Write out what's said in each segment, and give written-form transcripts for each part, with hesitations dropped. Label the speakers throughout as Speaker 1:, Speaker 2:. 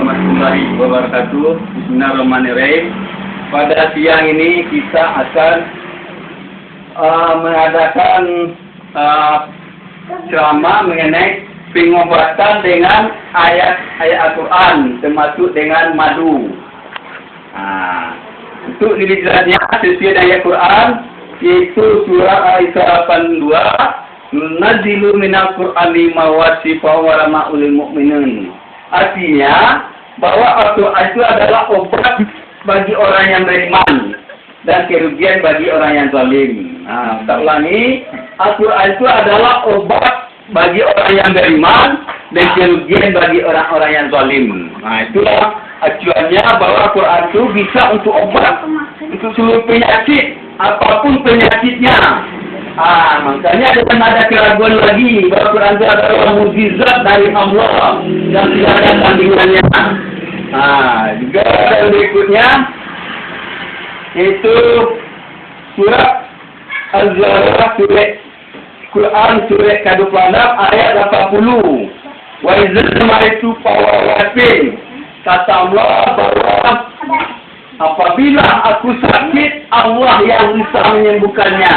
Speaker 1: warahmatullahi wabarakatuh. Bismillahirrahmanirrahim. Pada siang ini kita akan mengadakan ceramah mengenai pengobatan dengan ayat-ayat Al-Quran, termasuk dengan madu. Untuk dijelasnya sesuai dengan ayat Quran, yaitu surah Al-82, Nunazzilu minal Qur'ani ma huwa shifaa'un wa rahmatan lil mu'minin. Artinya bahwa Al-Quran itu adalah obat bagi orang yang beriman dan kerugian bagi orang yang zalim. Kita ulangi, Al-Quran itu adalah obat bagi orang yang beriman dan kerugian bagi orang-orang yang zalim. Itulah acuannya bahwa Al-Quran itu bisa untuk obat untuk seluruh penyakit, apapun penyakitnya. Makanya ada keraguan lagi bahwa Al-Quran itu adalah mukjizat dari Allah dan tidak ada tandingannya. Juga ada berikutnya, yaitu surat Az-Zariyat, surah Quran surah ke-26 ayat 80. Wa idzal maritu fawawatin. Kata Allah bahwa apabila aku sakit, Allah yang bisa menyembuhkannya.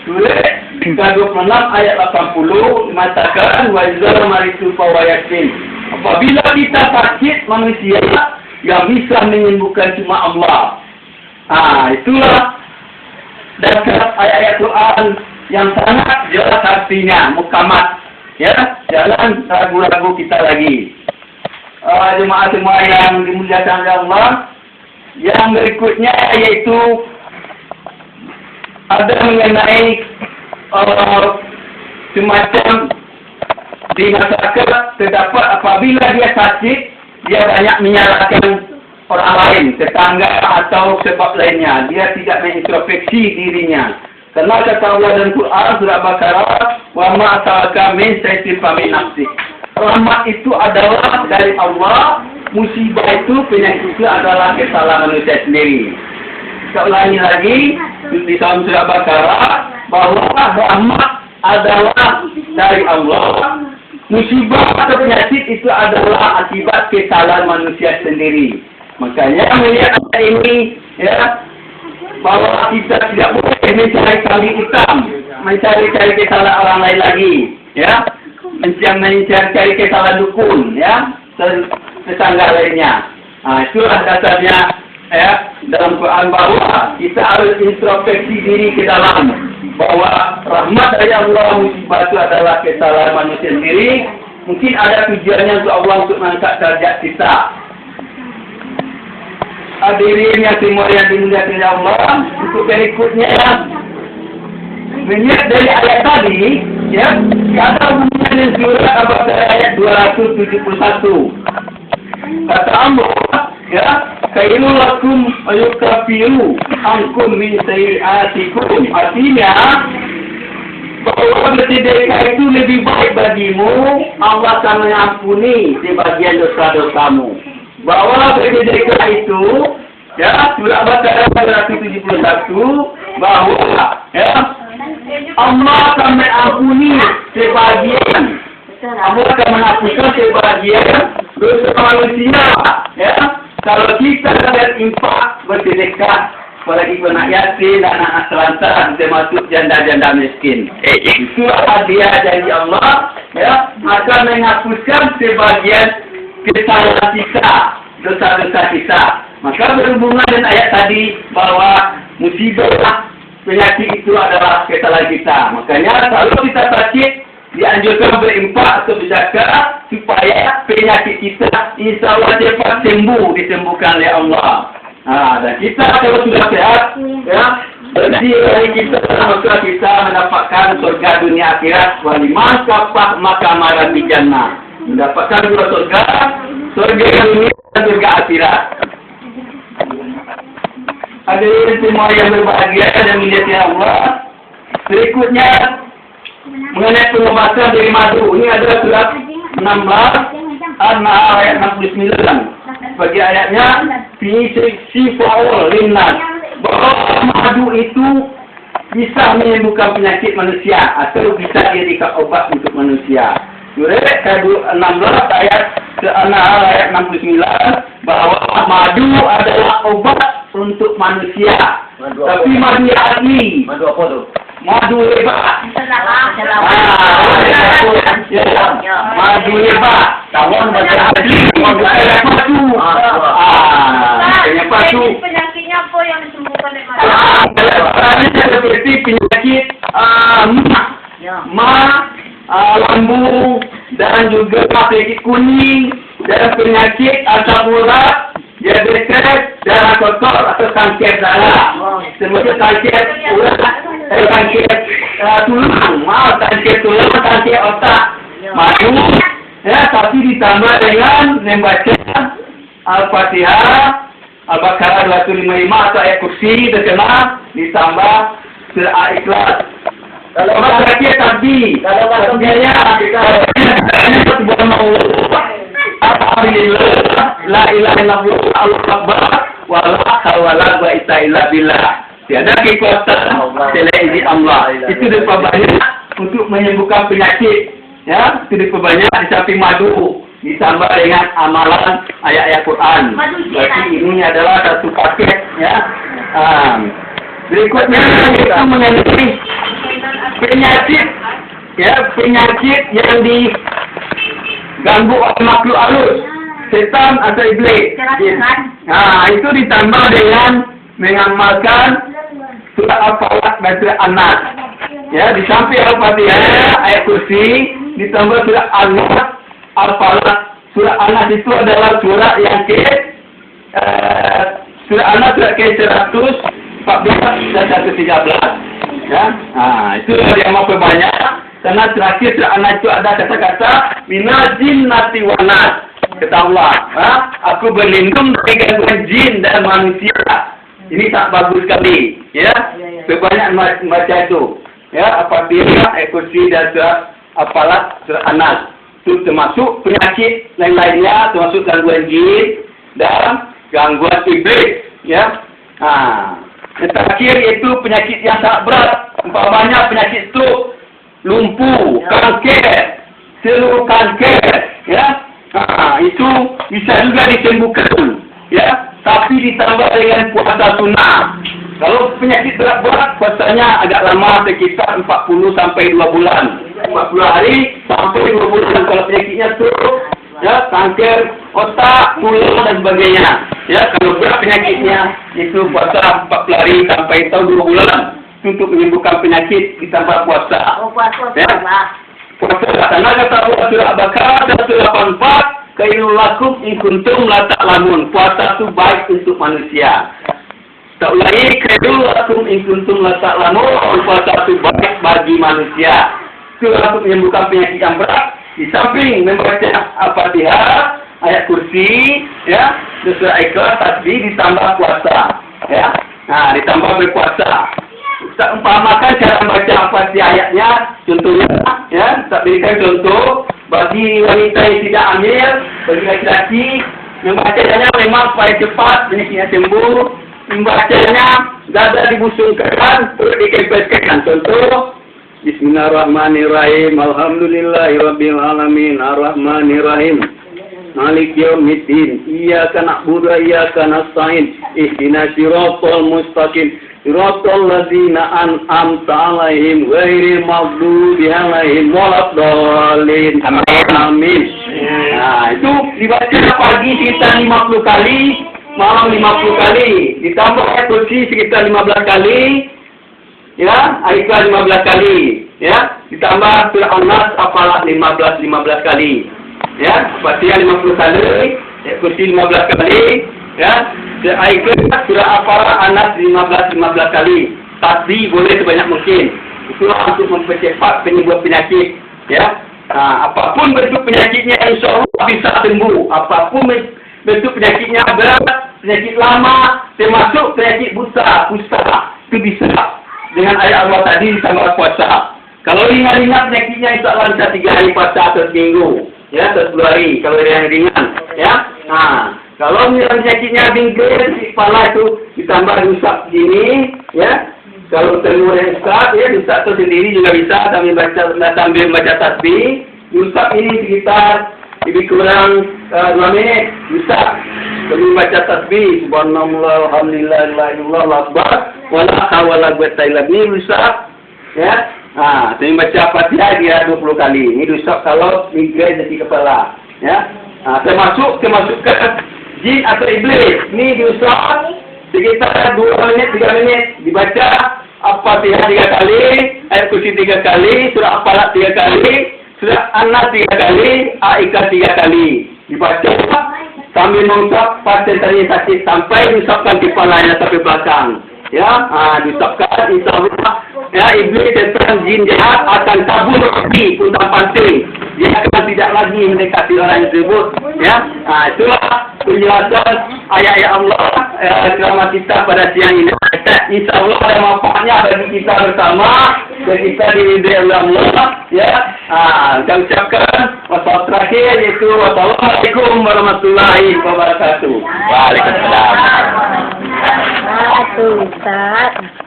Speaker 1: Surah ke-26 ayat 80 mengatakan wa idzal maritu fawawatin. Apabila kita sakit, manusia yang bisa menyembuhkan cuma Allah. Itulah dasar ayat-ayat Quran yang sangat jelas artinya, mukamat. Ya, jangan ragu-ragu kita lagi. Jemaah semua yang dimuliakan oleh Allah, yang berikutnya yaitu ada mengenai semacam di masyarakat terdapat apabila dia sakit, dia banyak menyalahkan orang lain, tetangga atau sebab lainnya. Dia tidak mengintrospeksi dirinya. Karena kata Allah dalam Quran surah Al-Baqarah, wa ma asaka min sayyi'in fa min nafsik. Rahmat itu adalah dari Allah, musibah itu, penyakit itu adalah kesalahan manusia sendiri. Kita ulangi lagi di dalam surah Al-Baqarah bahwa rahmat adalah dari Allah, musibah atau penyakit itu adalah akibat kesalahan manusia sendiri. Makanya melihat ini, ya, bahwa kita tidak boleh mencari kambing hitam, mencari-cari kesalahan orang lain lagi, ya, mencari kesalahan dukun, ya, tetangga lainnya. Itulah dasarnya, ya, dalam Quran bahwa kita harus introspeksi diri ke dalam, bahwa rahmat dari Allah, musibah itu adalah kesalahan manusia sendiri. Mungkin ada tujuannya untuk Allah untuk mengangkat derajat kita. Hadirin yang semua yang dimuliakan oleh Allah, untuk berikutnya melihat dari ayat tadi, ya, kata hubungan surah Al-Baqarah ayat 271. Kata Allah, ya, khairul lakum ayukafiru ankum min sayyi'atikum. Artinya bahwa bersedekah itu lebih baik bagimu, Allah akan mengampuni sebagian dosa-dosamu. Bahwa bersedekah itu, ya, surah Al-Baqarah 271, bahwa, ya, Allah akan mengampuni sebagian, Allah akan menghapuskan sebagian dosa manusia, ya, kalau kita berinfak, bersedekah, apalagi anak yatim dan anak selantar, termasuk janda-janda miskin. Itulah hadiah dari Allah, ya, akan menghapuskan sebagian kesalahan kita, dosa-dosa kita. Maka berhubungan dengan ayat tadi bahwa musibah, penyakit itu adalah kesalahan kita. Makanya kalau kita sakit, dianjurkan berinfak atau berzakat supaya penyakit kita insya Allah cepat sembuh, disembuhkan oleh Allah. Dan kita kalau sudah sehat, ya, bersih dari kita, maka kita mendapatkan surga dunia akhirat. Waliman kafah maka marah di jannah. Mendapatkan dua surga dunia dan surga akhirat. Hadirin semua yang berbahagia dan dimuliakan Allah. Berikutnya mengenai pengobatan dari madu. Ini adalah surat 16 An-Nahl ayat 69. Bagi ayatnya fi shifaa'un linnas. Bahwa madu itu bisa menyembuhkan penyakit manusia atau bisa dijadikan obat untuk manusia. Surah ke-16 ayat An-Nahl ayat 69 bahwa madu adalah obat untuk manusia. Tapi madu yang asli.
Speaker 2: Madu apa tu?
Speaker 1: Madu hebat. Madu hebat. Tawon macam asli. Madu lepas tu.
Speaker 3: Penyakitnya apa yang disembuhkan oleh madu?
Speaker 1: Seperti penyakit lambu dan juga penyakit kuning dan penyakit asam urat, diabetes, darah kotor atau kanker darah. Seperti kanker urat, kanker tulang, kanker tulang, kanker otak. Madu, ya, tapi ditambah dengan membaca Al-Fatihah, Al-Baqarah 255 atau ayat kursi terkenal, ditambah surah Al-Ikhlas. Kalau sakit tadi, kalau biaya alhamdulillah, la ilaha illallah, Allahu akbar, wala haula wala quwwata illa billah. Tiada kekuatan selain di Allah. Itu diperbanyak untuk menyembuhkan penyakit. Ya, itu diperbanyak di samping madu, ditambah dengan amalan ayat-ayat Quran. Berarti ini adalah satu paket, ya. Berikutnya kita mengenai penyakit, ya, penyakit yang diganggu oleh makhluk halus, setan atau iblis. Itu ditambah dengan mengamalkan surah Al-Falaq dan surah An-Nas. Ya, di samping Al-Fatihah, ayat kursi, ditambah surah An-Nas, Al-Falaq. Surah An-Nas itu adalah surah yang surah An-Nas surah ke-114 dan 113. Ya, itu yang mau perbanyak. Karena terakhir surah An-Nas itu ada kata-kata minal jinnati wan nas. Kata Allah, aku berlindung dari gangguan jin dan manusia. Ini tak bagus sekali. Ya, perbanyak baca itu. Ya, Al-Fatihah, ayat kursi dan surah Al-Falaq, surah An-Nas. Itu termasuk penyakit lain-lainnya, termasuk gangguan jin dan gangguan iblis. Ya, yang terakhir itu penyakit yang sangat berat. Umpamanya penyakit stroke, lumpuh, kanker, seluruh kanker. Ya, itu bisa juga disembuhkan. Ya, tapi ditambah dengan puasa sunnah. Kalau penyakit berat-berat, puasanya agak lama, sekitar 40 sampai 2 bulan. 40 hari sampai 2 bulan. Kalau penyakitnya stroke, ya, kanker otak, tulang dan sebagainya. Ya, kalau berat penyakitnya itu puasa 40 hari sampai 2 bulan untuk menyembuhkan penyakit ditambah puasa. Ya, puasa karena kata Allah surah Al-Baqarah dan surah Al-Anfal, khairul lakum in kuntum la ta'lamun. Puasa itu baik untuk manusia. Tak ulangi, khairul lakum in kuntum la ta'lamun. Puasa itu baik bagi manusia. Itu untuk menyembuhkan penyakit yang berat. Di samping membaca Al-Fatihah, ayat kursi, ya, surah Ikhlas, tasbih, ditambah puasa, ya, ditambah berpuasa. Tak umpamakan cara membaca Al-Fatihah ayatnya, contohnya, ya, tak berikan contoh bagi wanita yang tidak hamil, bagi laki-laki, membacanya memang supaya cepat penyakitnya sembuh. Membacanya dada dibusungkan, perut dikempeskan. Contoh, Bismillahirrahmanirrahim. Alhamdulillahirabbil alamin. Arrahmanirrahim. Maliki yaumiddin. Iyyaka na'budu wa iyyaka nasta'in. Ihdinas siratal mustaqim. Siratal ladzina an'amta 'alaihim ghairil maghdubi 'alaihim waladdallin. Amin. Nah, itu dibaca pagi sekitar 50 kali, malam 50 kali. Ditambah ayat kursi sekitar 15 kali. Ya, Al-Ikhlas 15 kali, ya, ditambah surah An-Nas Al-Falaq 15 kali, ya, Fatihah 50 kali, ya, kursi 15 kali, ya, Al-Ikhlas surah Al-Falaq An-Nas 15 kali. Tasbih boleh sebanyak mungkin. Itulah untuk mempercepat penyembuhan penyakit, ya. Apapun bentuk penyakitnya, insyaallah bisa sembuh. Apapun bentuk penyakitnya berat, penyakit lama, termasuk penyakit buta, itu bisa. Dengan ayat Allah tadi ditambah puasa. Kalau ringan-ringan penyakitnya, insyaAllah bisa 3 hari puasa atau seminggu. Ya, atau 10 hari. Kalau yang ringan. Ya. Kalau penyakitnya bingkai, kepala itu ditambah diusap gini. Ya. Kalau telur yang besar, ya, diusap itu sendiri juga bisa. Sambil membaca tasbih. Diusap ini sekitar lebih kurang 2 minit, bisa. Kami baca tasbih, subhanallah, alhamdulillah, la ilaha illallah, Allahu akbar, wala haula wala quwwata illa billah, bisa. Ya. Kami baca Fatihah dia 20 kali. Ini bisa kalau migrain di kepala. Ya. Termasuk kemasukan jin atau iblis. Ini diusap sekitar 2 menit, 3 menit. Dibaca Al-Fatihah 3 kali, ayat kursi 3 kali, surah Al-Falaq 3 kali, surah An-Nas 3 kali, Al-Ikhlas 3 kali. Dibaca sambil mengusap pasien tadi sakit sampai diusapkan kepalanya sampai belakang. Ya, diusapkan insyaAllah. Ya, iblis dan jin jahat akan kabur di hutan panting. Dia akan tidak lagi mendekati orang tersebut. Ya, itulah penjelasan ayat-ayat Allah ceramah kita pada siang ini. InsyaAllah ada manfaatnya bagi kita bersama dan kita diridai oleh Allah. Ya, dan ucapkan wassalam terakhir yaitu wassalamualaikum warahmatullahi wabarakatuh.
Speaker 2: Waalaikumsalam.
Speaker 3: Ustaz.